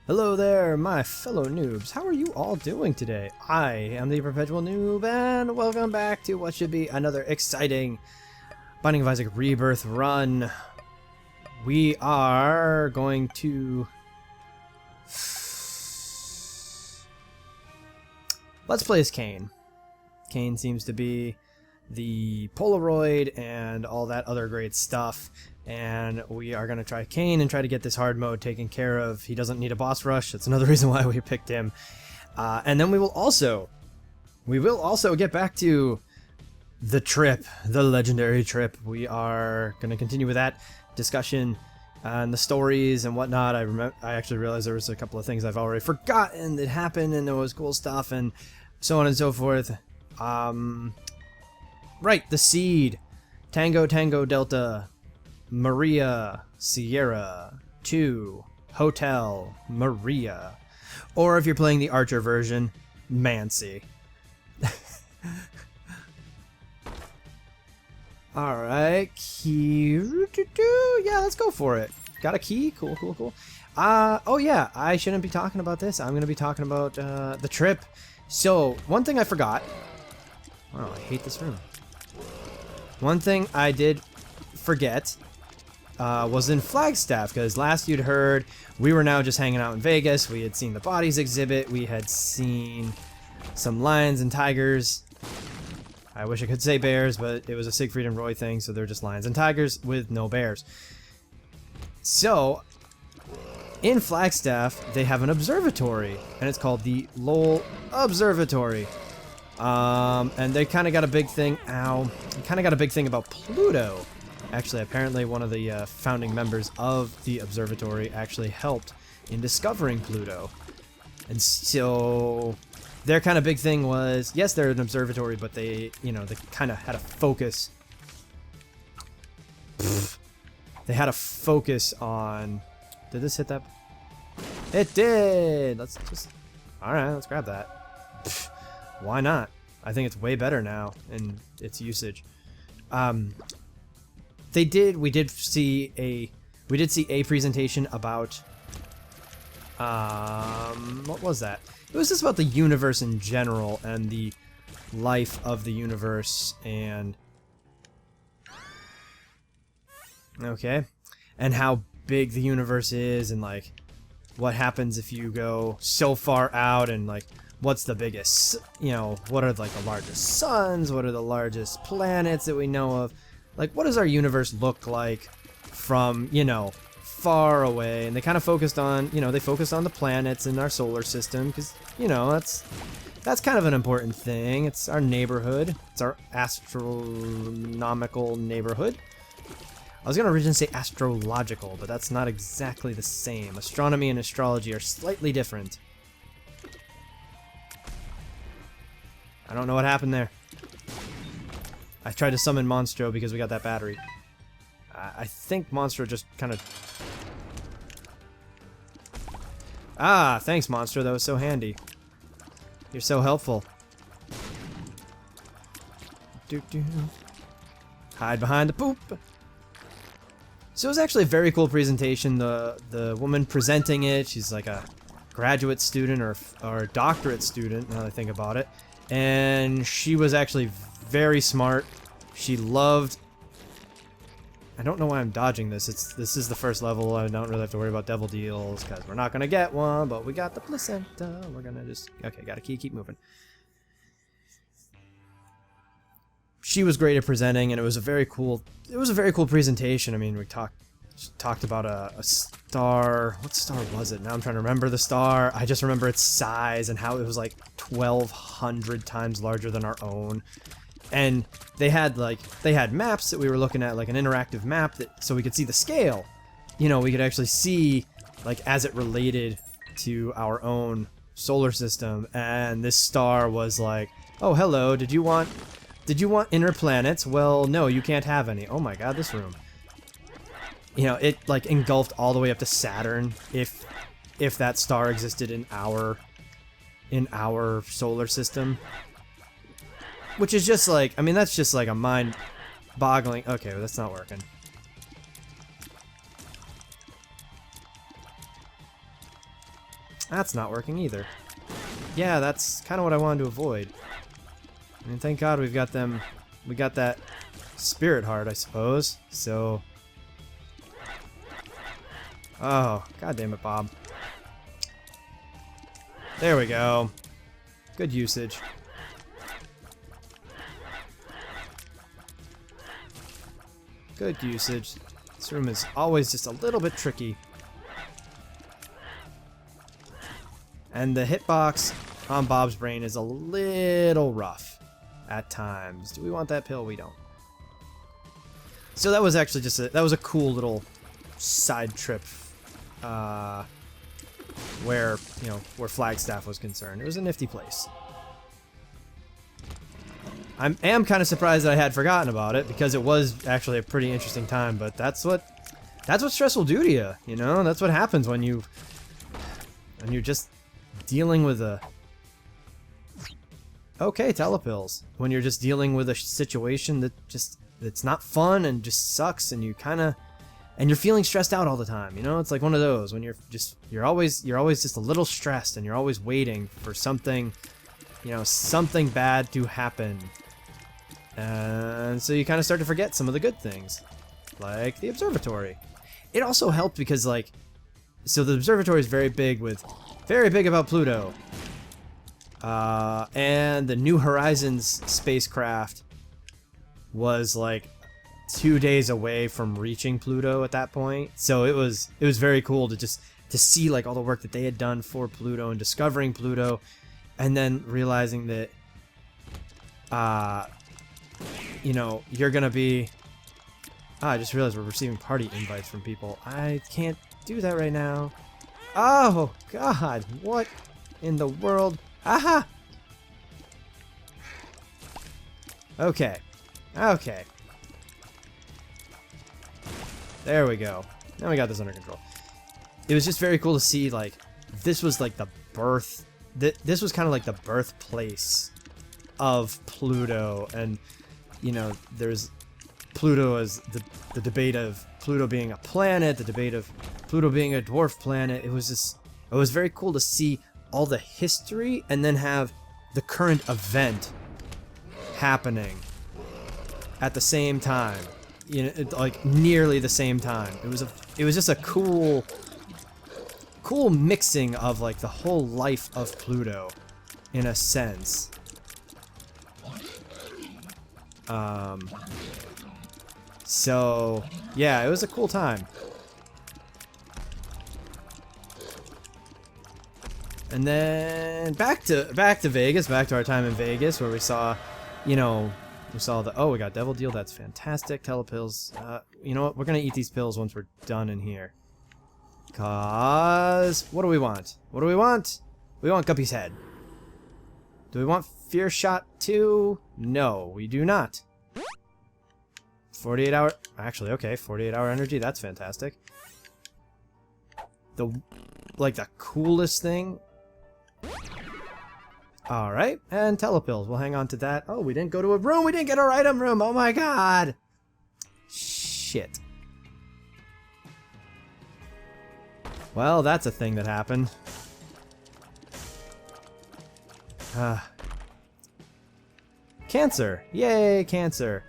Hello there, my fellow noobs. How are you all doing today? I am the Perpetual Noob, and welcome back to what should be another exciting Binding of Isaac Rebirth run. We are going to... Let's play as Cain. Cain seems to be the Polaroid and all that other great stuff. And we are going to try Cain and try to get this hard mode taken care of. He doesn't need a boss rush. That's another reason why we picked him. And then we will also get back to the trip, the legendary trip. We are going to continue with that discussion and the stories and whatnot. I actually realized there was a couple of things I've already forgotten that happened, and there was cool stuff and so on and so forth. Right, the seed. Tango, Tango, Delta. Maria, Sierra, 2, Hotel, Maria. Or if you're playing the Archer version, Mancy. Alright, key. Yeah, let's go for it. Got a key? Cool, cool, cool. Oh yeah, I shouldn't be talking about this. I'm going to be talking about the trip. So, one thing I forgot. Wow, I hate this room. One thing I did forget was in Flagstaff, because last you'd heard we were now just hanging out in Vegas. We had seen the bodies exhibit. We had seen some lions and tigers. I wish I could say bears, but it was a Siegfried and Roy thing, so they're just lions and tigers with no bears. So, in Flagstaff, they have an observatory, and it's called the Lowell Observatory. And they kind of got a big thing. Ow. They kind of got a big thing about Pluto. Actually, apparently one of the founding members of the observatory actually helped in discovering Pluto. And so their kind of big thing was, yes, they're an observatory, but they, you know, they kind of had a focus. They had a focus on... Did this hit that? It did! Let's just... Alright, let's grab that. Why not? I think it's way better now in its usage. We did see a presentation about, what was that? It was just about the universe in general and the life of the universe and, okay, and how big the universe is and like what happens if you go so far out and like what's the biggest, you know, what are like the largest suns, what are the largest planets that we know of. Like, what does our universe look like from, you know, far away? And they kind of focused on, you know, they focused on the planets in our solar system because, you know, that's kind of an important thing. It's our neighborhood. It's our astronomical neighborhood. I was going to originally say astrological, but that's not exactly the same. Astronomy and astrology are slightly different. I don't know what happened there. I tried to summon Monstro because we got that battery. I think Monstro just kind of... Ah, thanks Monstro, that was so handy. You're so helpful. Hide behind the poop. So it was actually a very cool presentation. The woman presenting it, she's like a graduate student or a doctorate student, now that I think about it. And she was actually very smart. She loved... I don't know why I'm dodging this. This is the first level. I don't really have to worry about devil deals because we're not going to get one, but we got the placenta. We're going to just... Okay, got a key. Keep moving. She was great at presenting, and it was a very cool presentation. I mean, we talked about a star. What star was it? Now I'm trying to remember the star. I just remember its size and how it was like 1,200 times larger than our own. And they had maps that we were looking at, like an interactive map that so we could see the scale. You know, we could actually see like as it related to our own solar system. And this star was like, "Oh, hello, did you want inner planets? Well, no, you can't have any." Oh my god, this room. You know, it like engulfed all the way up to Saturn if that star existed in our solar system. Which is just like, I mean, that's just like a mind-boggling... Okay, well, that's not working. That's not working either. Yeah, that's kind of what I wanted to avoid. And thank God we've got them. We got that spirit heart, I suppose. So. Oh, God damn it, Bob. There we go. Good usage. Good usage. This room is always just a little bit tricky. And the hitbox on Bob's brain is a little rough at times. Do we want that pill? We don't. So that was actually just that was a cool little side trip where, you know, where Flagstaff was concerned. It was a nifty place. I am kind of surprised that I had forgotten about it, because it was actually a pretty interesting time, but that's what stress will do to you, you know? That's what happens when you're just dealing with a... Okay, telepills. When you're just dealing with a situation that it's not fun and just sucks, and you kind of... And you're feeling stressed out all the time, you know? It's like one of those when you're always just a little stressed, and you're always waiting for something, you know, something bad to happen. And so you kind of start to forget some of the good things, like the observatory. It also helped because, like, so the observatory is very big about Pluto. And the New Horizons spacecraft was like 2 days away from reaching Pluto at that point. So it was very cool to see like all the work that they had done for Pluto and discovering Pluto, and then realizing that you know, you're gonna be... I just realized we're receiving party invites from people. I can't do that right now. Oh, God. What in the world? Aha! Okay. Okay. There we go. Now we got this under control. It was just very cool to see, like, this was like the birth... This was kind of like the birthplace of Pluto, and... You know, there's Pluto as the debate of Pluto being a planet, the debate of Pluto being a dwarf planet. It was very cool to see all the history and then have the current event happening at the same time. You know, like nearly the same time. It was just a cool mixing of like the whole life of Pluto, in a sense. So yeah, it was a cool time. And then back to Vegas, back to our time in Vegas, where we saw, you know, we got Devil Deal. That's fantastic. Telepills. You know what? We're gonna eat these pills once we're done in here. Cause what do we want? What do we want? We want Guppy's head. Do we want Fear Shot 2? No, we do not. 48 hour... Actually, okay, 48 hour energy. That's fantastic. The coolest thing... Alright, and telepills. We'll hang on to that. Oh, we didn't go to a room. We didn't get our item room. Oh my god. Shit. Well, that's a thing that happened. Cancer! Yay, cancer!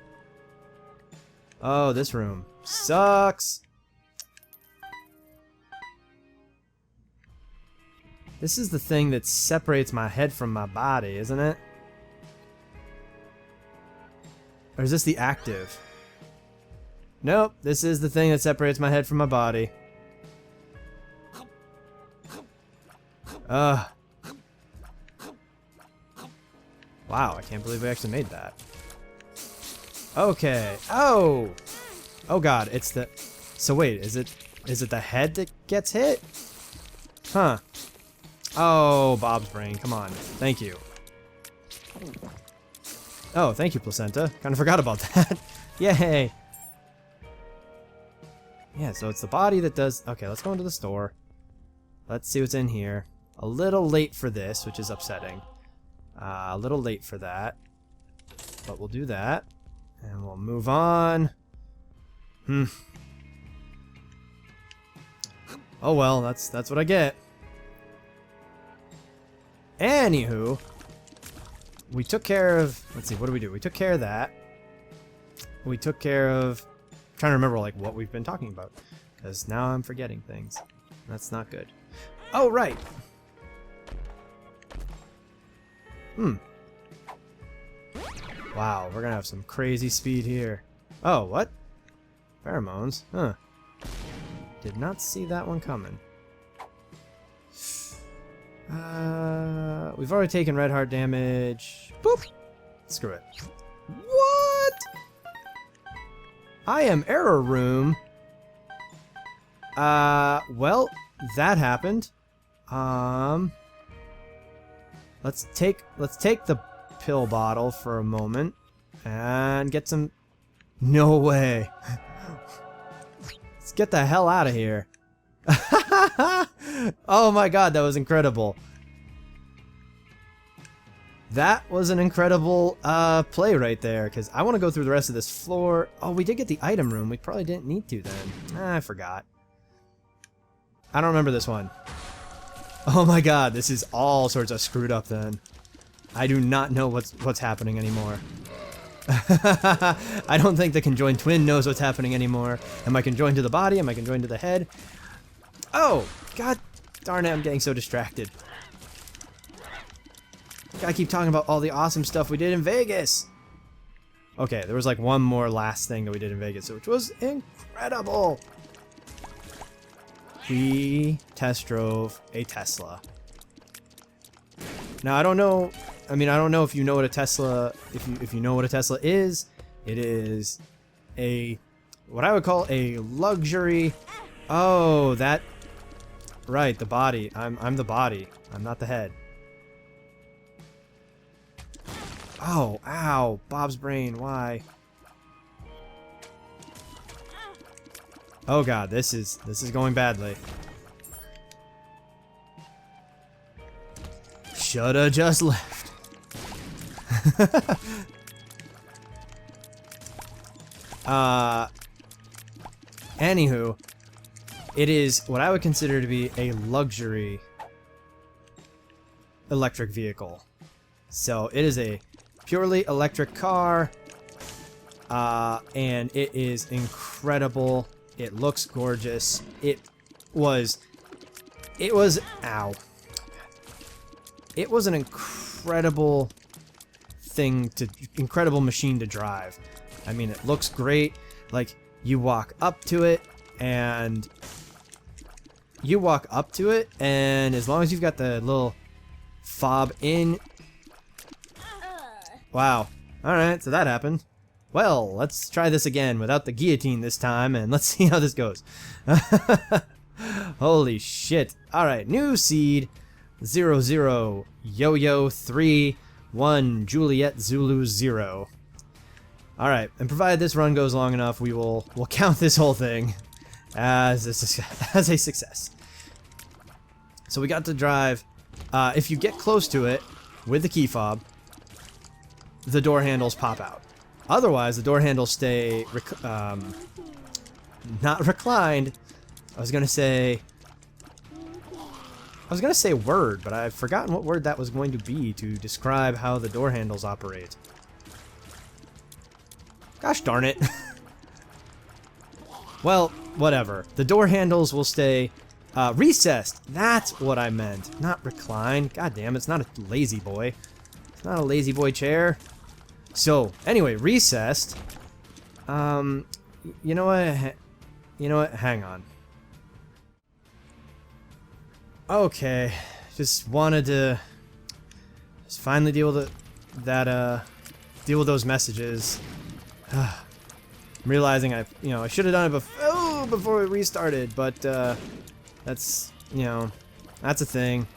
Oh, this room sucks! This is the thing that separates my head from my body, isn't it? Or is this the active? Nope, this is the thing that separates my head from my body. Ugh. Wow, I can't believe we actually made that. Okay. Oh! Oh god, it's the... So wait, is it the head that gets hit? Huh. Oh, Bob's brain, come on. Thank you. Oh, thank you, Placenta. Kinda forgot about that. Yay! Yeah, so it's the body that does... Okay, let's go into the store. Let's see what's in here. A little late for this, which is upsetting. A little late for that. But we'll do that. And we'll move on. Oh well, that's what I get. Anywho, we took care of... Let's see, what do? We took care of that. We took care of... I'm trying to remember, like, what we've been talking about. Because now I'm forgetting things. That's not good. Oh, right! Wow, we're gonna have some crazy speed here. Oh, what? Pheromones? Huh. Did not see that one coming. We've already taken red heart damage. Boop! Screw it. What? I am error room. Well, that happened. Let's take the pill bottle for a moment and get some... No way. Let's get the hell out of here. Oh my god, that was incredible. That was an incredible play right there, because I want to go through the rest of this floor. Oh, we did get the item room. We probably didn't need to then. I forgot. I don't remember this one. Oh my god, this is all sorts of screwed up then. I do not know what's happening anymore. I don't think the conjoined twin knows what's happening anymore. Am I conjoined to the body? Am I conjoined to the head? Oh, god darn it, I'm getting so distracted. Gotta keep talking about all the awesome stuff we did in Vegas. Okay, there was like one more last thing that we did in Vegas, which was incredible. We test drove a Tesla. Now I don't know. I mean, I don't know if you know what a Tesla. If you know what a Tesla is, it is a what I would call a luxury. Oh, that right. The body. I'm the body. I'm not the head. Oh, ow, Bob's brain. Why? Oh god, this is going badly. Shoulda just left. Anywho, it is what I would consider to be a luxury electric vehicle. So it is a purely electric car, and it is incredible. It looks gorgeous. It was, ow. It was an incredible incredible machine to drive. I mean, it looks great. Like, you walk up to it, and as long as you've got the little fob in. Wow. Alright, so that happened. Well, let's try this again without the guillotine this time, and let's see how this goes. Holy shit. Alright, new seed. 00 Yo-Yo 3 1 Juliet Zulu 0. Alright, and provided this run goes long enough, we'll count this whole thing as a success. So we got to drive. If you get close to it with the key fob, the door handles pop out. Otherwise, the door handles stay not reclined. I was gonna say word, but I've forgotten what word that was going to be to describe how the door handles operate. Gosh darn it. Well, whatever. The door handles will stay recessed. That's what I meant. Not reclined. God damn, it's not a lazy boy. It's not a lazy boy chair. So, anyway, recessed. You know what? You know what? Hang on. Okay, just wanted to just finally deal with deal with those messages. I'm realizing I should have done it before we restarted, but that's that's a thing.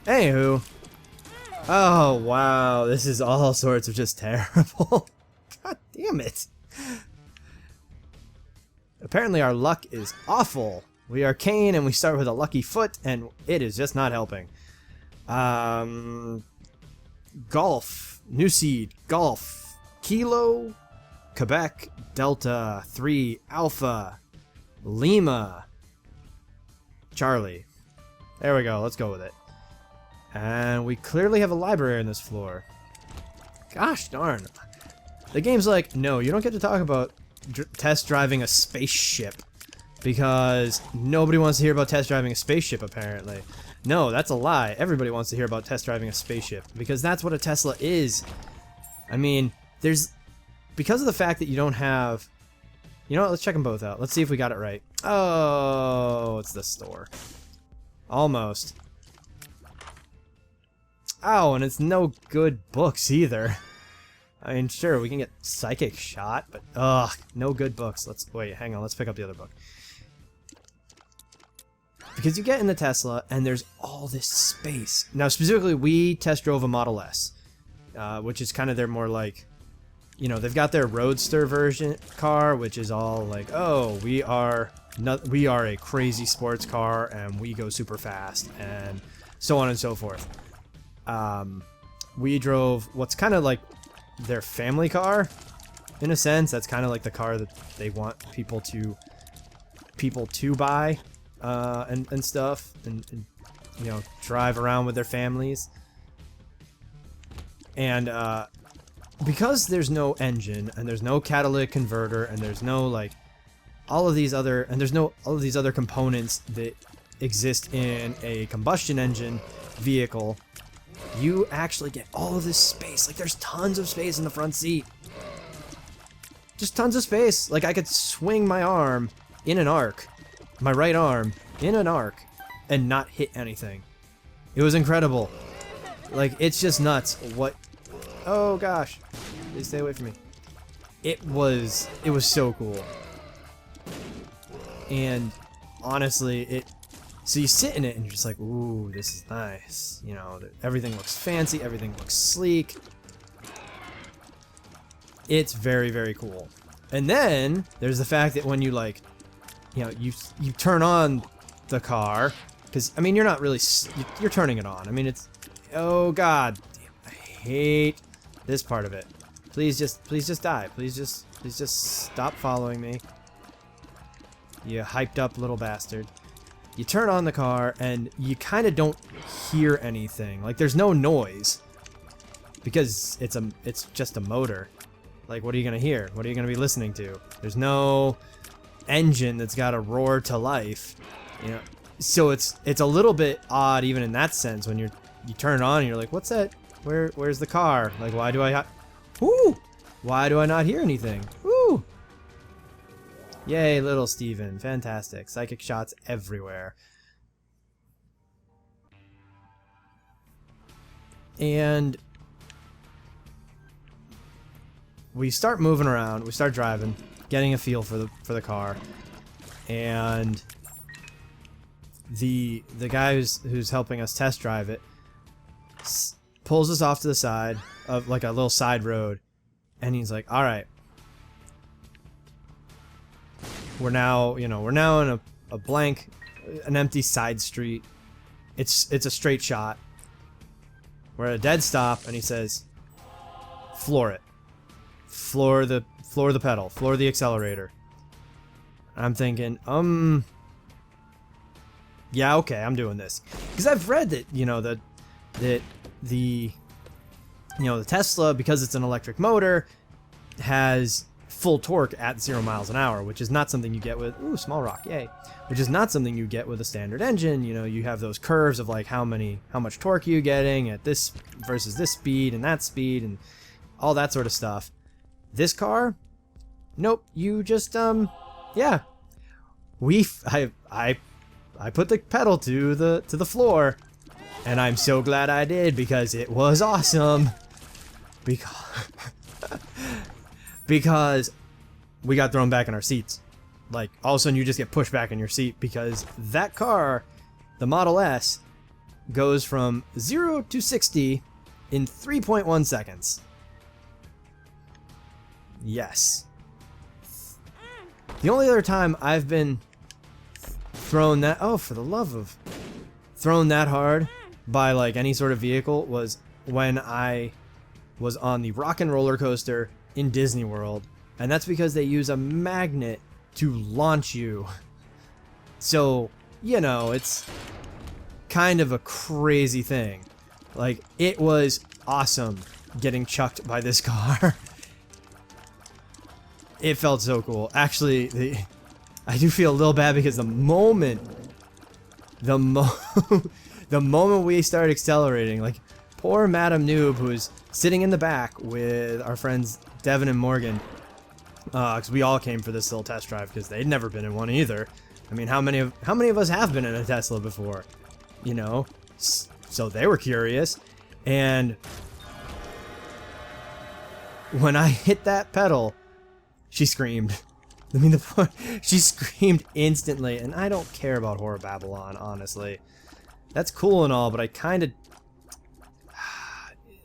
Anywho, oh wow, this is all sorts of just terrible. God damn it! Apparently our luck is awful. We are Cain, and we start with a lucky foot, and it is just not helping. Golf. New seed. Golf. Kilo. Quebec. Delta. 3. Alpha. Lima. Charlie. There we go. Let's go with it. And we clearly have a library on this floor. Gosh darn. The game's like, no, you don't get to talk about test driving a spaceship. Because nobody wants to hear about test driving a spaceship, apparently. No, that's a lie. Everybody wants to hear about test driving a spaceship. Because that's what a Tesla is. I mean, because of the fact that you don't have... You know what, let's check them both out. Let's see if we got it right. Oh, it's the store. Almost. Oh, and it's no good books either. I mean, sure, we can get Psychic Shot, but ugh, no good books. Wait, hang on, let's pick up the other book. Because you get in the Tesla, and there's all this space. Now, specifically, we test drove a Model S, which is kind of their more like, you know, they've got their Roadster version car, which is all like, oh, we are a crazy sports car, and we go super fast, and so on and so forth. We drove what's kind of like their family car, in a sense. That's kind of like the car that they want people to buy, and stuff, and you know, drive around with their families. And because there's no engine, and there's no catalytic converter, and there's no like all of these other components that exist in a combustion engine vehicle, you actually get all of this space. Like, there's tons of space in the front seat. Just tons of space. Like, I could swing my arm in an arc, my right arm in an arc, and not hit anything. It was incredible. Like, it's just nuts. What? Oh gosh, please stay away from me. It was so cool. And honestly, so you sit in it and you're just like, ooh, this is nice. You know, everything looks fancy, everything looks sleek. It's very, very cool. And then there's the fact that when you like, you know, you turn on the car, because I mean, you're not really, you're turning it on. I mean, it's, oh god, damn, I hate this part of it. Please just die. Please just stop following me. You hyped up little bastard. You turn on the car and you kind of don't hear anything. Like, there's no noise because it's just a motor. Like, what are you gonna hear? What are you gonna be listening to? There's no engine that's got to roar to life, you know. So it's a little bit odd even in that sense when you turn it on and you're like, what's that? Where's the car? Like, why do I not hear anything? Woo! Yay, little Steven. Fantastic. Psychic shots everywhere. And we start moving around, we start driving, getting a feel for the car. And the guy who's helping us test drive it pulls us off to the side of like a little side road, and he's like, all right, we're now in a blank, an empty side street. It's a straight shot. We're at a dead stop, and he says, floor it. Floor the pedal. Floor the accelerator. I'm thinking, yeah, okay, I'm doing this. Because I've read that, the Tesla, because it's an electric motor, has full torque at 0 miles an hour, which is not something you get with, ooh, small rock, yay, which is not something you get with a standard engine. You know, you have those curves of like how much torque you're getting at this versus this speed and that speed and all that sort of stuff. This car, nope, you just yeah, I put the pedal to the floor, and I'm so glad I did, because it was awesome. Because we got thrown back in our seats. Like, all of a sudden you just get pushed back in your seat, because that car, the Model S, goes from 0 to 60 in 3.1 seconds. Yes. The only other time I've been thrown that, oh, for the love of, thrown that hard by like any sort of vehicle was when I was on the Rock and Roller Coaster in Disney World, and that's because they use a magnet to launch you. So, you know, it's kind of a crazy thing. Like, it was awesome getting chucked by this car. It felt so cool. Actually, I do feel a little bad because the moment we started accelerating, like, poor Madam Noob, who was sitting in the back with our friends Devin and Morgan, because we all came for this little test drive because they'd never been in one either. I mean, how many of us have been in a Tesla before? You know, so they were curious, and when I hit that pedal, she screamed. I mean, she screamed instantly, and I don't care about Horror Babylon, honestly. That's cool and all, but I kind of...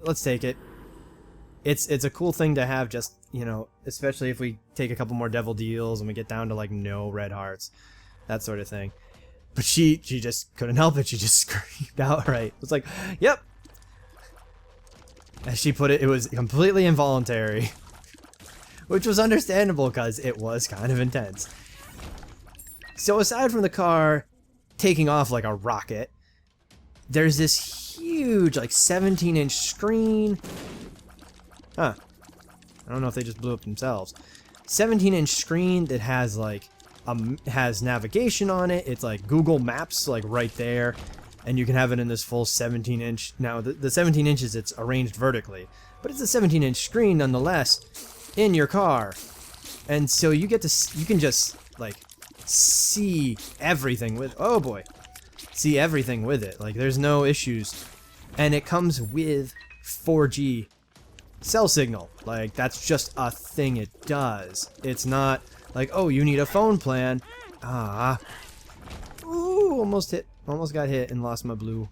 Let's take it. It's a cool thing to have, just, you know, especially if we take a couple more devil deals and we get down to, like, no red hearts. That sort of thing. But she just couldn't help it. She just screamed outright. It was like, yep. As she put it, it was completely involuntary. Which was understandable because it was kind of intense. So aside from the car taking off like a rocket, there's this huge, like, 17-inch screen. Huh. I don't know if they just blew up themselves. 17-inch screen that has, like, has navigation on it. It's like Google Maps, like, right there. And you can have it in this full 17-inch. Now, the 17 inches, it's arranged vertically. But it's a 17-inch screen nonetheless in your car. And so you get to, you can just, like, see everything with, oh boy. See everything with it. Like, there's no issues. And it comes with 4G cell signal. Like, that's just a thing it does. It's not like, oh, you need a phone plan. Ah. Ooh, almost got hit and lost my blue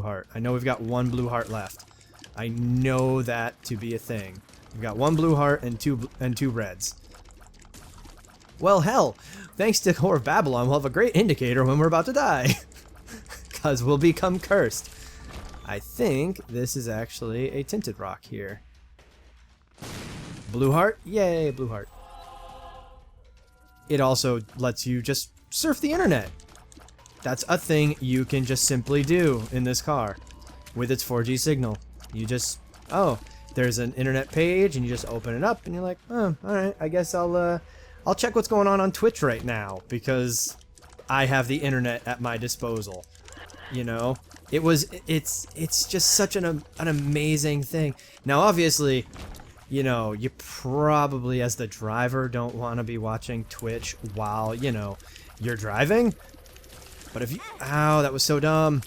heart. I know we've got one blue heart left. I know that to be a thing. We've got one blue heart and two reds. Well, hell, thanks to Horror of Babylon, we'll have a great indicator when we're about to die. Because we'll become cursed. I think this is actually a tinted rock here. Blue heart? Yay, blue heart. It also lets you just surf the internet. That's a thing you can just simply do in this car with its 4G signal. You just, oh, there's an internet page and you just open it up and you're like, oh, alright, I guess I'll check what's going on Twitch right now because I have the internet at my disposal. You know? It's just such an amazing thing. Now, obviously, you know, you probably, as the driver, don't want to be watching Twitch while, you know, you're driving. But if you... Ow, that was so dumb.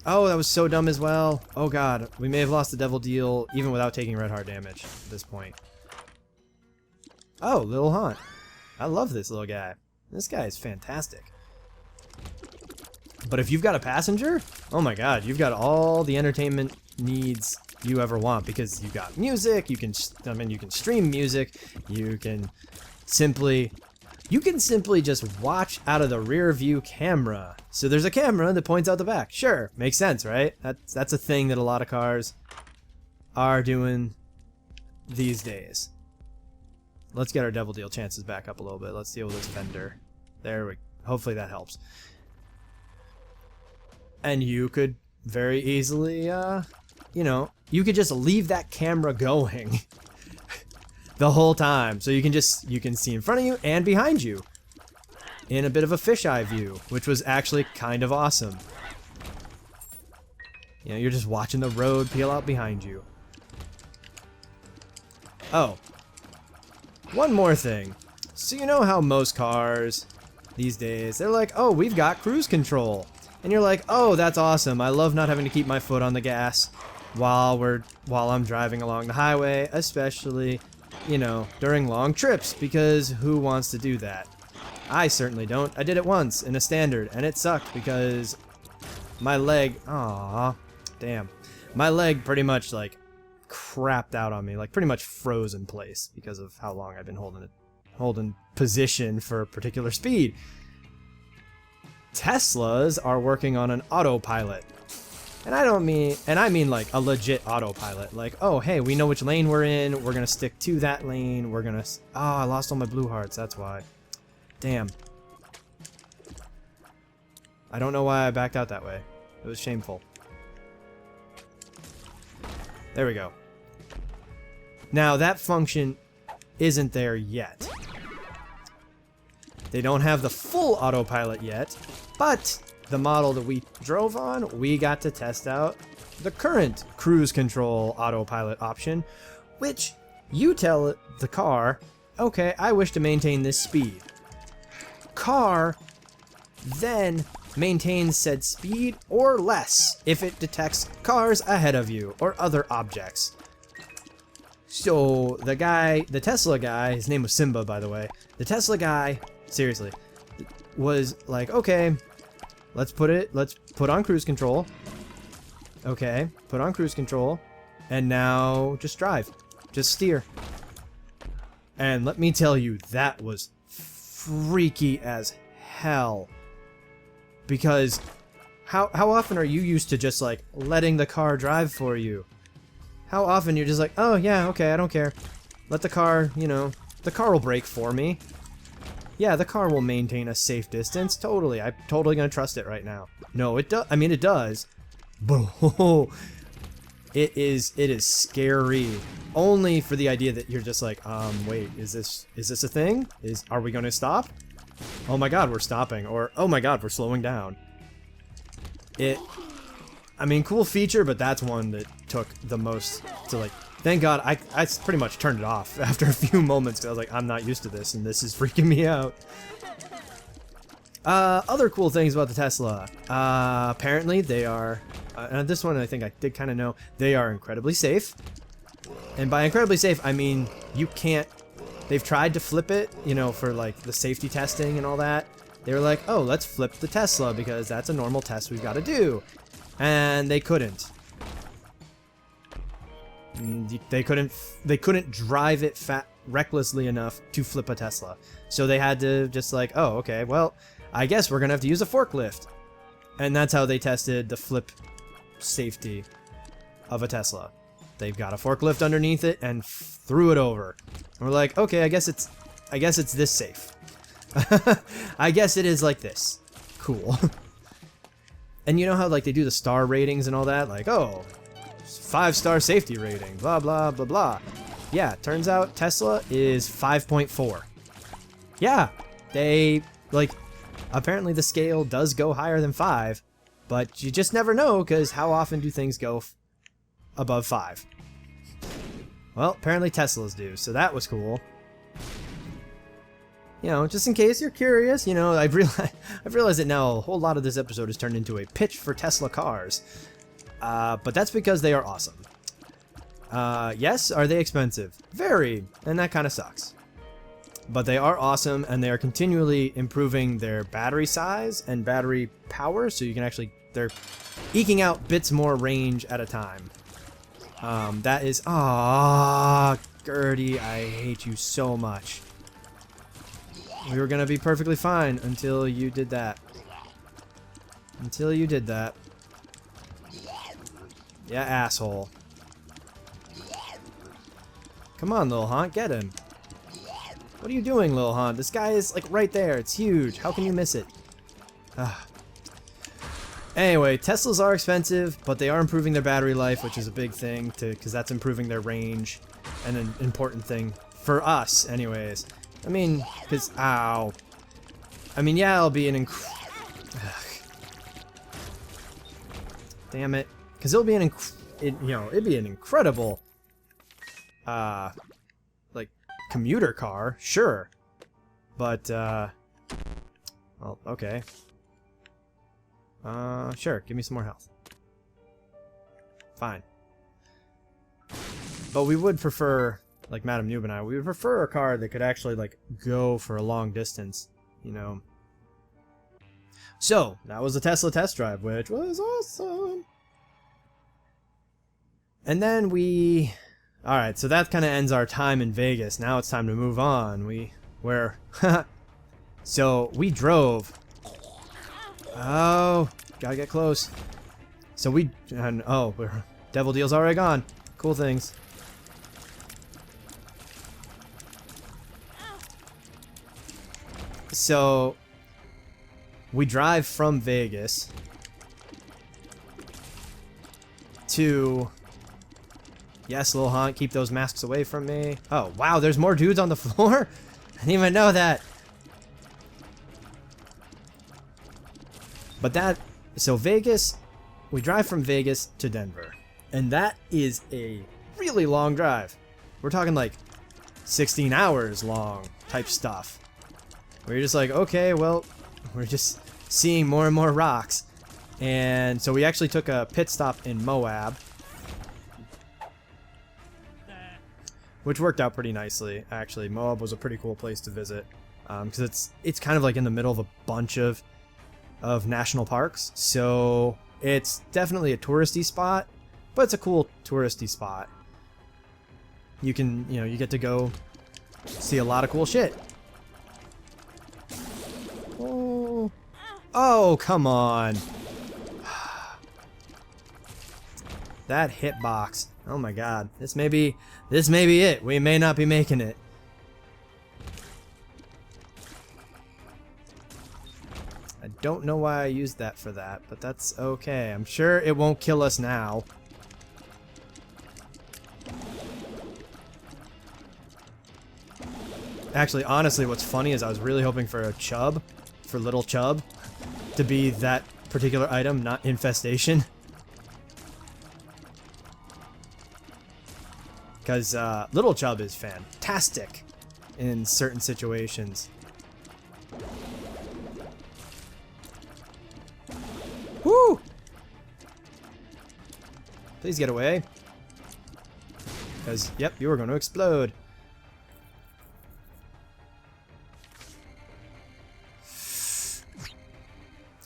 Oh, that was so dumb as well. Oh, God. We may have lost the devil deal even without taking red heart damage at this point. Oh, Little Haunt. I love this little guy. This guy is fantastic. But if you've got a passenger, oh my God, you've got all the entertainment needs you ever want because you've got music, you can stream music, you can simply just watch out of the rear view camera. So there's a camera that points out the back. Sure, makes sense, right? That's a thing that a lot of cars are doing these days. Let's get our devil deal chances back up a little bit. Let's deal with this fender. There we go. Hopefully that helps. And you could very easily, you know, you could just leave that camera going the whole time. So you can see in front of you and behind you in a bit of a fisheye view, which was actually kind of awesome. You know, you're just watching the road peel out behind you. Oh, one more thing. So you know how most cars these days, they're like, oh, we've got cruise control. And you're like, oh, that's awesome. I love not having to keep my foot on the gas while I'm driving along the highway, especially, you know, during long trips, because who wants to do that? I certainly don't. I did it once in a standard, and it sucked because my leg, aw, damn. My leg pretty much, like, crapped out on me, like, pretty much froze in place because of how long I've been holding position for a particular speed. Teslas are working on an autopilot. And I mean like a legit autopilot. Like, oh, hey, we know which lane we're in. We're going to stick to that lane. We're going to... Oh, I lost all my blue hearts. That's why. Damn. I don't know why I backed out that way. It was shameful. There we go. Now, that function isn't there yet. They don't have the full autopilot yet, but the model that we drove on, we got to test out the current cruise control autopilot option, which you tell the car, okay, I wish to maintain this speed. Car then maintains said speed or less if it detects cars ahead of you or other objects. So the guy, the Tesla guy, his name was Simba, by the way, the Tesla guy, seriously, was like, okay, let's put on cruise control. Okay, put on cruise control, and now just drive, just steer. And let me tell you, that was freaky as hell. Because how often are you used to just like letting the car drive for you? How often you're just like, oh yeah, okay, I don't care. Let the car, you know, the car will brake for me. Yeah, the car will maintain a safe distance. Totally. I'm totally gonna trust it right now. No, it does. I mean, it does. But it is scary. Only for the idea that you're just like, wait, is this a thing? Are we gonna stop? Oh my god, we're stopping. Or, oh my god, we're slowing down. I mean, cool feature, but that's one that took the most to like, thank god, I pretty much turned it off after a few moments, because I was like, I'm not used to this, and this is freaking me out. Other cool things about the Tesla. Apparently they are, and this one I think I did kind of know, they are incredibly safe. And by incredibly safe, I mean, you can't, they've tried to flip it, you know, for like the safety testing and all that. They were like, oh, let's flip the Tesla because that's a normal test we've got to do. And they couldn't. They couldn't drive it recklessly enough to flip a Tesla. So they had to just like, oh, okay, well, I guess we're gonna have to use a forklift. And that's how they tested the flip safety of a Tesla. They've got a forklift underneath it and threw it over. And we're like, okay, I guess it's this safe. I guess it is like this. Cool. And you know how like they do the star ratings and all that? Like, oh, 5-star safety rating, blah, blah, blah, blah. Yeah, turns out Tesla is 5.4. Yeah, they, like, apparently the scale does go higher than 5, but you just never know, because how often do things go above 5? Well, apparently Teslas do, so that was cool. You know, just in case you're curious, you know, I've realized that now a whole lot of this episode has turned into a pitch for Tesla cars. But that's because they are awesome. Yes, are they expensive? Very, and that kind of sucks. But they are awesome, and they are continually improving their battery size and battery power, so you can actually, they're eking out bits more range at a time. That is, Gertie, I hate you so much. We were gonna be perfectly fine until you did that. Until you did that. Yeah, asshole. Come on, Lil Haunt, get him. What are you doing, Lil Haunt? This guy is, like, right there. It's huge. How can you miss it? Anyway, Teslas are expensive, but they are improving their battery life, which is a big thing, because that's improving their range, and an important thing for us, anyways. I mean, because, ow. I mean, yeah, it'll be an damn it. Because it'll be it'd be an incredible, like, commuter car, sure. But, well, okay. Sure, give me some more health. Fine. But we would prefer, like Madam Noob and I, we would prefer a car that could actually, like, go for a long distance, you know. So, that was the Tesla test drive, which was awesome. And then alright, so that kind of ends our time in Vegas. Now it's time to move on. So, we drove. Oh, gotta get close. So Devil Deal's already gone. Cool things. So, we drive from Vegas to Yes, little haunt, keep those masks away from me. Oh, wow, there's more dudes on the floor? I didn't even know that. But that, so Vegas, we drive from Vegas to Denver. And that is a really long drive. We're talking like 16 hours long type stuff. Where you're just like, okay, well, we're just seeing more and more rocks. And so we actually took a pit stop in Moab, which worked out pretty nicely, actually. Moab was a pretty cool place to visit, because it's kind of like in the middle of a bunch of national parks. So it's definitely a touristy spot, but it's a cool touristy spot. You can, you get to go see a lot of cool shit. Oh, come on. That hitbox. Oh my god. This may be it. We may not be making it. I don't know why I used that for that, but that's okay. I'm sure it won't kill us now. Actually, honestly, what's funny is I was really hoping for a chub, for little chub, to be that particular item, not infestation. Because little chub is fantastic in certain situations. Woo! Please get away. Because, yep, you are going to explode.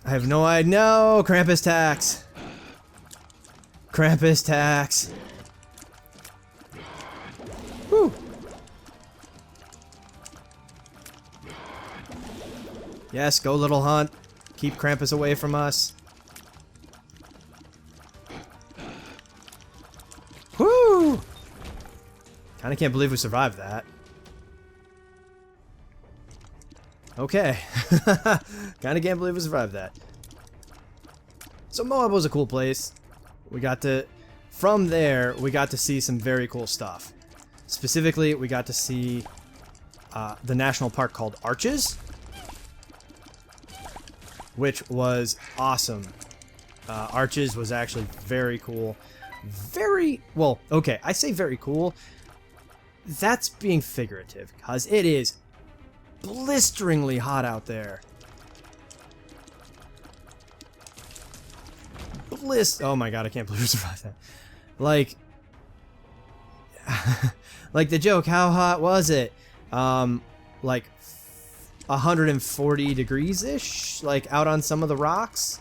I have no idea. No! Krampus tax! Krampus tax! Woo! Yes, go little hunt. Keep Krampus away from us. Woo! Kinda can't believe we survived that. Okay. Kinda can't believe we survived that. So Moab was a cool place. We got to, from there, we got to see some very cool stuff. Specifically, we got to see the national park called Arches, which was awesome. Arches was actually very cool. Well, okay, I say very cool. That's being figurative, because it is blisteringly hot out there. Oh my god, I can't believe we survived that. Like, like the joke, how hot was it? Like 140 degrees-ish, like out on some of the rocks.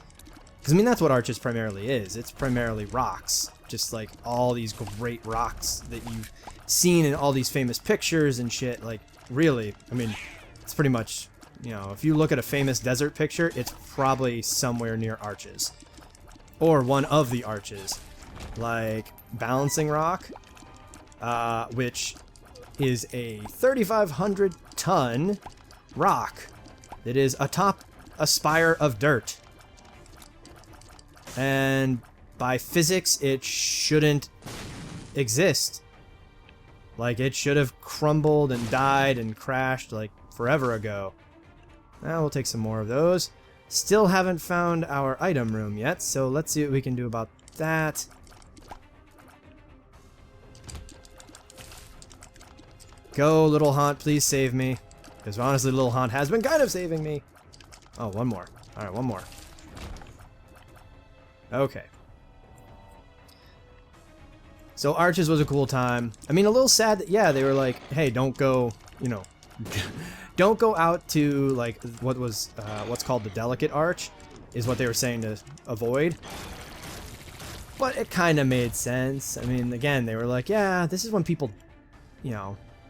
Because I mean, that's what Arches primarily is. It's primarily rocks. Just like all these great rocks that you've seen in all these famous pictures and shit. Like, really, I mean, it's pretty much, if you look at a famous desert picture, it's probably somewhere near Arches. Or one of the arches. Like Balancing Rock, which is a 3,500 ton rock that is atop a spire of dirt. And by physics, it shouldn't exist. Like, it should have crumbled and died and crashed like forever ago. Now we'll take some more of those. Still haven't found our item room yet, so let's see what we can do about that. Go, Little Haunt, please save me. Because honestly, Little Haunt has been kind of saving me. Oh, one more. Alright, one more. Okay. So Arches was a cool time. I mean, a little sad that, yeah, they were like, hey, don't go, don't go out to, like, what's called the Delicate Arch, is what they were saying to avoid. But it kind of made sense. I mean, again, they were like, yeah, this is when people,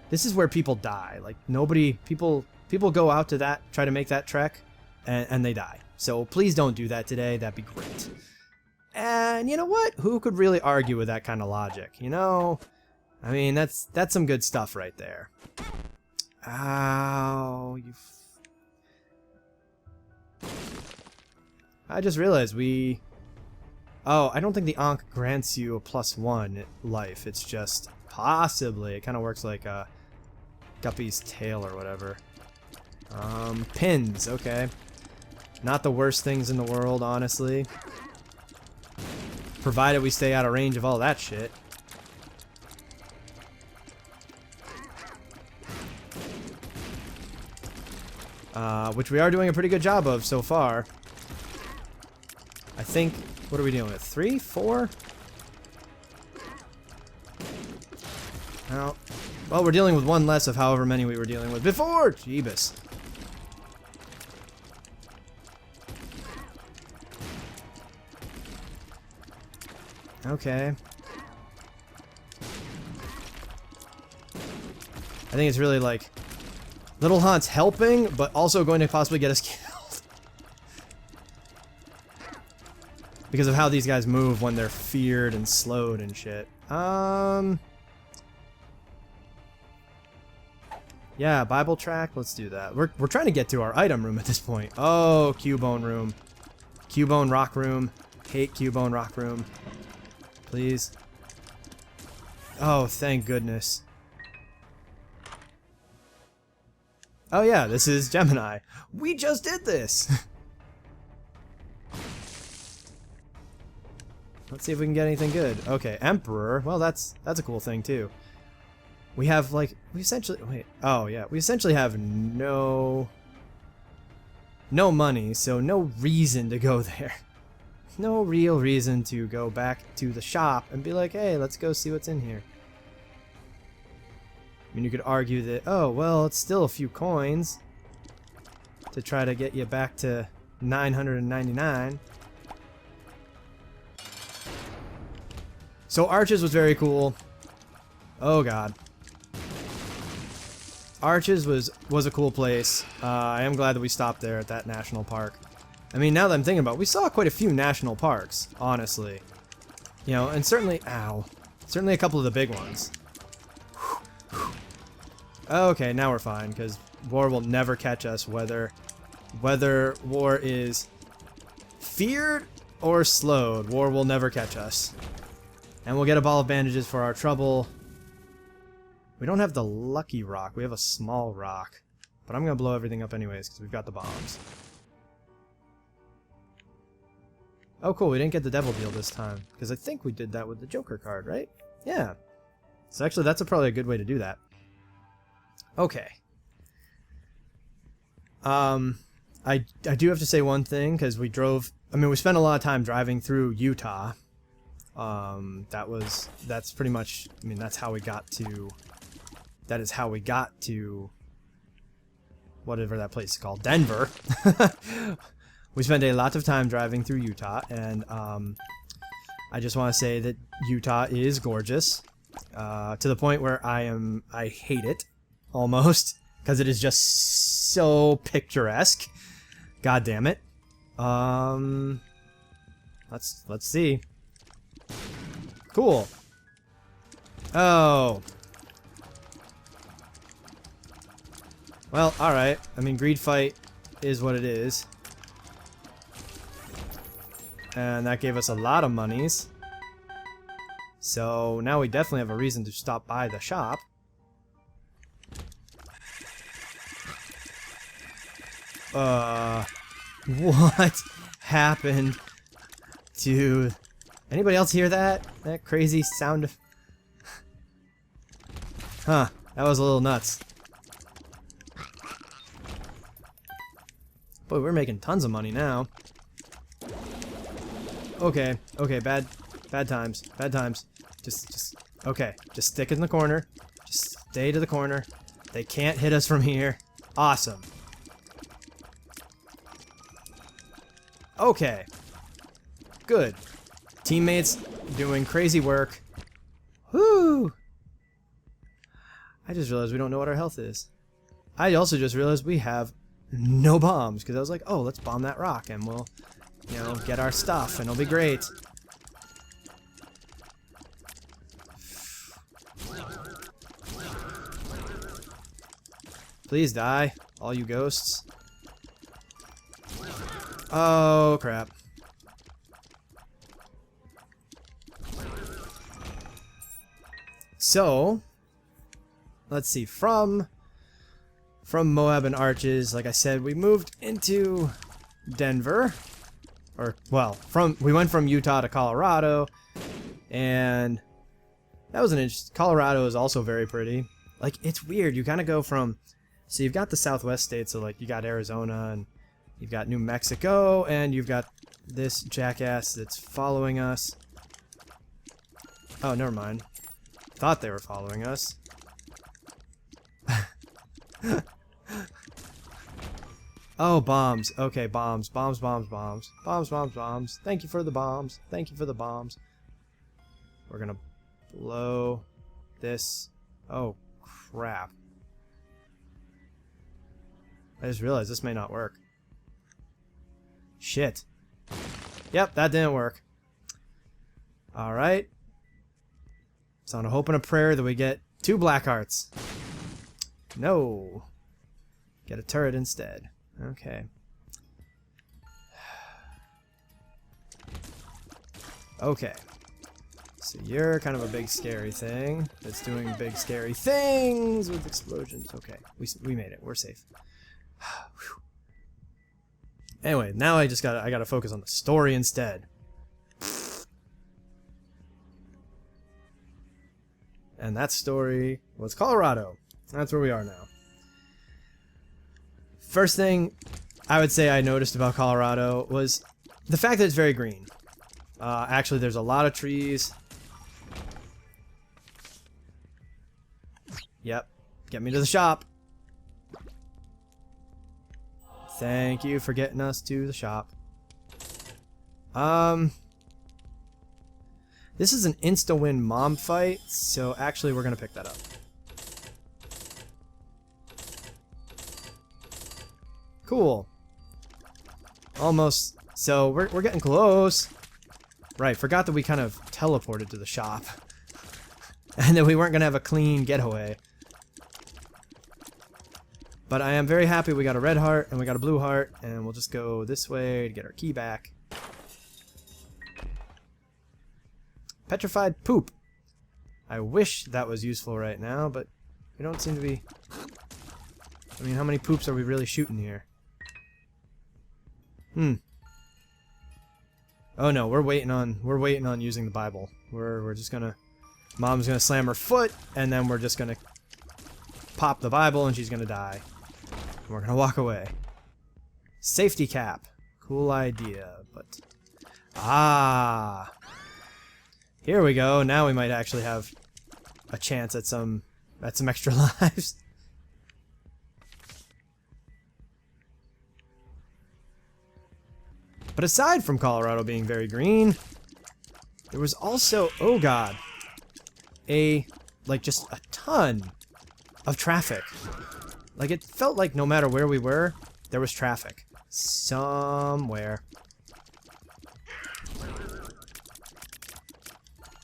this is where people die. Like, people go out to that, try to make that trek, and they die. So please don't do that today. That'd be great. And you know what? Who could really argue with that kind of logic? I mean, that's some good stuff right there. Ow, I just realized we Oh, I don't think the Ankh grants you a +1 life. It's just possibly. It kind of works like a Guppy's tail or whatever. Pins. Okay. Not the worst things in the world, honestly. Provided we stay out of range of all that shit. Which we are doing a pretty good job of so far. I think... What are we dealing with? 3? 4? Well, we're dealing with one less of however many we were dealing with before! Jeebus. Okay. I think it's really like... Little Haunt's helping, but also going to possibly get us killed. Because of how these guys move when they're feared and slowed and shit. Yeah, Bible track, let's do that. We're trying to get to our item room at this point. Oh, Cubone room. Cubone rock room. Hate Cubone rock room. Please. Oh, thank goodness. Oh yeah, this is Gemini. We just did this! Let's see if we can get anything good. Okay, Emperor. Well, that's a cool thing too. We have like we essentially wait. Oh yeah, we essentially have no money, so no reason to go there. No real reason to go back to the shop and be like, hey, let's go see what's in here. I mean, you could argue that, oh, well, it's still a few coins to try to get you back to 999. So Arches was very cool. Oh god. Arches was a cool place. I am glad that we stopped there at that national park. I mean, now that I'm thinking about it, we saw quite a few national parks, honestly. You know, and certainly, certainly a couple of the big ones. Okay, now we're fine, because war will never catch us, whether war is feared or slowed. War will never catch us. And we'll get a ball of bandages for our trouble. We don't have the lucky rock. We have a small rock. But I'm going to blow everything up anyways, because we've got the bombs. Oh, cool. We didn't get the devil deal this time, because I think we did that with the Joker card, right? Yeah. So actually, that's probably a good way to do that. Okay. I do have to say one thing, because we spent a lot of time driving through Utah. That's pretty much, I mean, that's how we got to, that is how we got to whatever that place is called, Denver. We spent a lot of time driving through Utah, and I just want to say that Utah is gorgeous, to the point where I hate it. Almost, because it is just so picturesque. God damn it. Let's see. Cool. Oh. Well, alright. I mean, greed fight is what it is. And that gave us a lot of monies. So now we definitely have a reason to stop by the shop. What happened to... Anybody else hear that? That crazy sound of... Huh, that was a little nuts. Boy, we're making tons of money now. Okay, bad times, okay, just stick in the corner. Just stay to the corner. They can't hit us from here. Awesome. Okay. Good. Teammates doing crazy work. Whoo! I just realized we don't know what our health is. I also just realized we have no bombs, because I was like, oh, let's bomb that rock and we'll, you know, get our stuff and it'll be great. Please die, all you ghosts. Oh, crap. So, let's see. From Moab and Arches, like I said, we moved into Denver. Or, well, we went from Utah to Colorado. And that was an interesting... Colorado is also very pretty. Like, it's weird. You kind of go from... So you've got the Southwest states, so like you got Arizona, and you've got New Mexico, and you've got this jackass that's following us. Oh, never mind. Thought they were following us. Oh, bombs. Okay, bombs. Bombs, bombs, bombs. Bombs, bombs, bombs. Thank you for the bombs. Thank you for the bombs. We're gonna blow this. Oh, crap. I just realized this may not work. Shit. Yep, that didn't work. Alright. It's on a hope and a prayer that we get 2 black hearts. No. Get a turret instead. Okay. Okay. So you're kind of a big scary thing that's doing big scary things with explosions. Okay. We made it. We're safe. Anyway, now I gotta focus on the story instead. And that story was Colorado. That's where we are now. First thing I would say I noticed about Colorado was the fact that it's very green. Actually, there's a lot of trees. Yep. Get me to the shop. Thank you for getting us to the shop. This is an insta-win mom fight, so actually we're gonna pick that up. Cool. Almost. So we're getting close. Right, forgot that we kind of teleported to the shop. And that we weren't gonna have a clean getaway. But I am very happy we got a red heart and we got a blue heart, and we'll just go this way to get our key back. Petrified poop. I wish that was useful right now, but we don't seem to be... I mean, how many poops are we really shooting here? Oh no, we're waiting on using the Bible. We're just gonna... Mom's gonna slam her foot, and then we're just gonna pop the Bible and she's gonna die. We're gonna walk away. Safety cap. Cool idea, but... Ah! Here we go. Now we might actually have a chance at some extra lives. But aside from Colorado being very green, there was also, oh god, just a ton of traffic. Like, it felt like no matter where we were, there was traffic. Somewhere.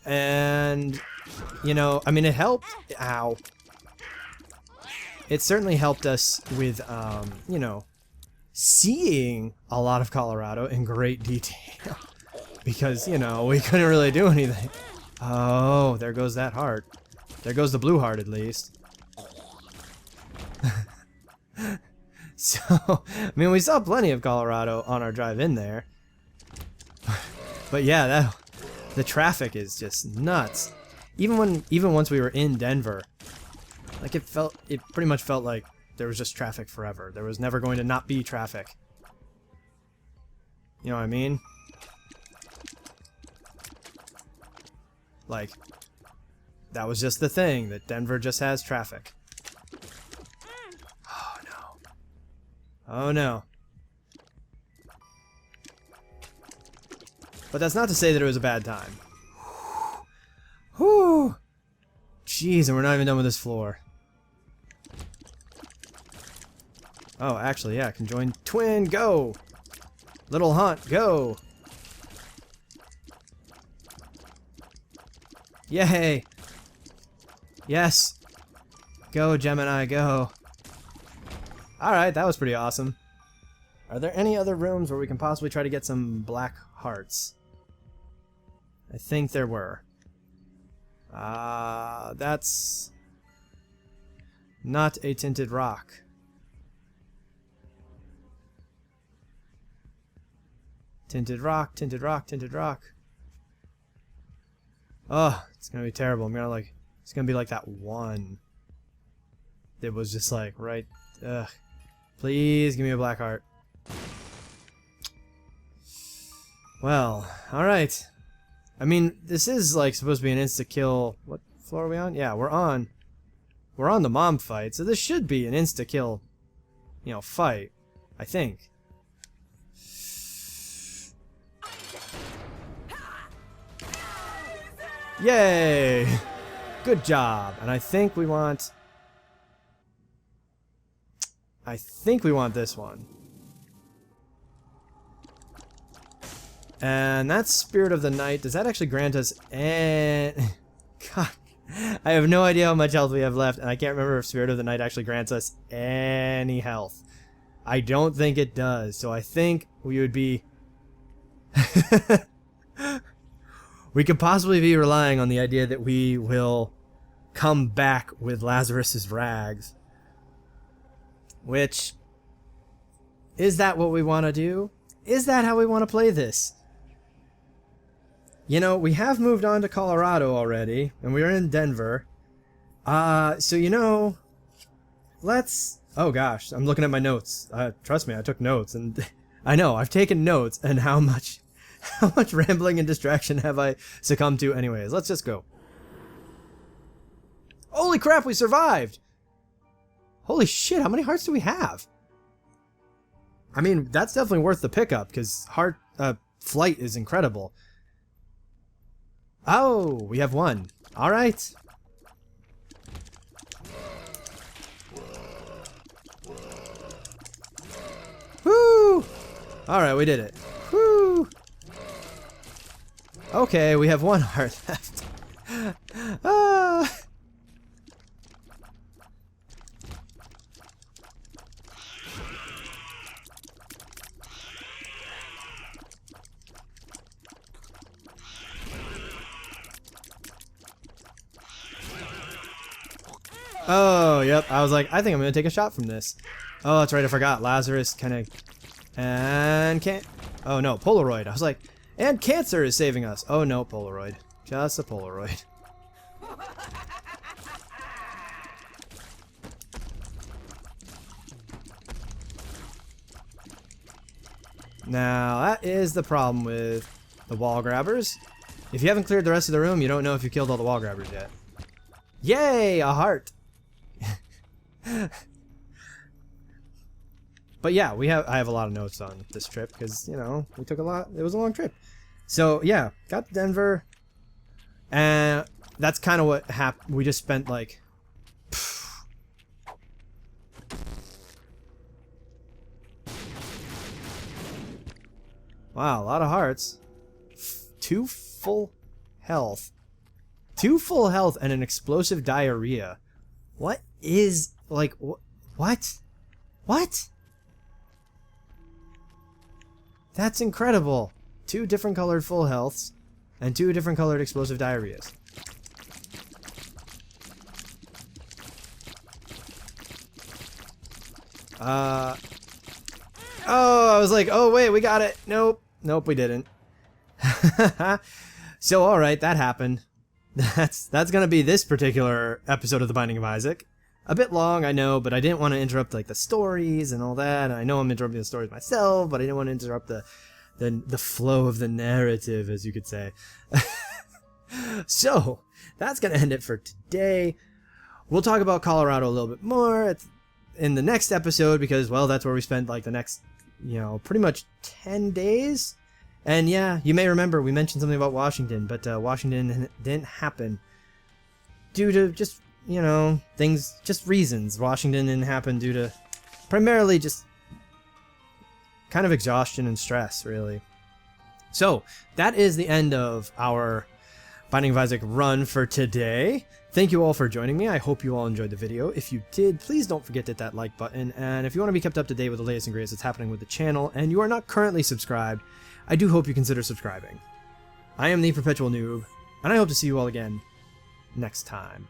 And, you know, I mean, it helped. Ow. It certainly helped us with, you know, seeing a lot of Colorado in great detail. Because, you know, we couldn't really do anything. Oh, there goes that heart. There goes the blue heart, at least. So, I mean, we saw plenty of Colorado on our drive in there. But yeah, the traffic is just nuts. Even once we were in Denver, like it pretty much felt like there was just traffic forever. There was never going to not be traffic. You know what I mean? Like, that was just the thing, that Denver just has traffic. Oh no. Oh no. But that's not to say that it was a bad time. Whew. Jeez, and we're not even done with this floor. Oh, actually, yeah, conjoined twin, go! Little hunt, go! Yay! Yes! Go, Gemini, go! Alright, that was pretty awesome. Are there any other rooms where we can possibly try to get some black hearts? I think there were. That's not a tinted rock. Tinted rock, tinted rock, tinted rock. Oh, it's gonna be terrible. I'm gonna like, it's gonna be like that one. It was just like, right, ugh. Please give me a black heart. Well, alright. I mean, this is like supposed to be an insta-kill. What floor are we on? Yeah, we're on the mom fight, so this should be an insta-kill, you know, fight, I think. Yay! Good job. And I think we want this one. And that's Spirit of the Night. Does that actually grant us God, I have no idea how much health we have left, and I can't remember if Spirit of the Night actually grants us any health. I don't think it does, so I think we would be... we could possibly be relying on the idea that we will come back with Lazarus's rags. Which... is that what we want to do? Is that how we want to play this? You know, we have moved on to Colorado already, and we're in Denver. So you know, let's... oh gosh, I'm looking at my notes. Trust me, I took notes, and I know, I've taken notes, and how much rambling and distraction have I succumbed to? Anyways, let's just go. Holy crap, we survived! Holy shit, how many hearts do we have? I mean, that's definitely worth the pickup, because flight is incredible. Oh, we have one. Alright. Woo! Alright, we did it. Woo! Okay, we have one heart left. Ah! Oh, yep. I was like, I think I'm going to take a shot from this. Oh, that's right. I forgot. Lazarus kind of... and can't... oh, no. Polaroid. I was like, and cancer is saving us. Oh, no. Polaroid. Just a Polaroid. Now, that is the problem with the wall grabbers. If you haven't cleared the rest of the room, you don't know if you killed all the wall grabbers yet. Yay! A heart! But yeah, I have a lot of notes on this trip because, you know, we took a lot. It was a long trip. So yeah, got to Denver, and that's kind of what happened. We just spent like wow, a lot of hearts. 2 full health. 2 full health and an explosive diarrhea. What is, like, what? What? That's incredible. 2 different colored full healths and 2 different colored explosive diarrheas. Oh, I was like, oh wait, we got it. Nope. Nope, we didn't. So, alright, that happened. That's gonna be this particular episode of The Binding of Isaac. A bit long, I know, but I didn't want to interrupt like the stories and all that. I know I'm interrupting the stories myself, but I didn't want to interrupt the flow of the narrative, as you could say. So, that's gonna end it for today. We'll talk about Colorado a little bit more in the next episode because, well, that's where we spent like the next, you know, pretty much 10 days. And yeah, you may remember we mentioned something about Washington, but Washington didn't happen due to just, you know, things, just reasons. Washington didn't happen due to primarily just kind of exhaustion and stress, really. So, that is the end of our Binding of Isaac run for today. Thank you all for joining me. I hope you all enjoyed the video. If you did, please don't forget to hit that like button. And if you want to be kept up to date with the latest and greatest that's happening with the channel, and you are not currently subscribed, I do hope you consider subscribing. I am the Perpetual Noob, and I hope to see you all again next time.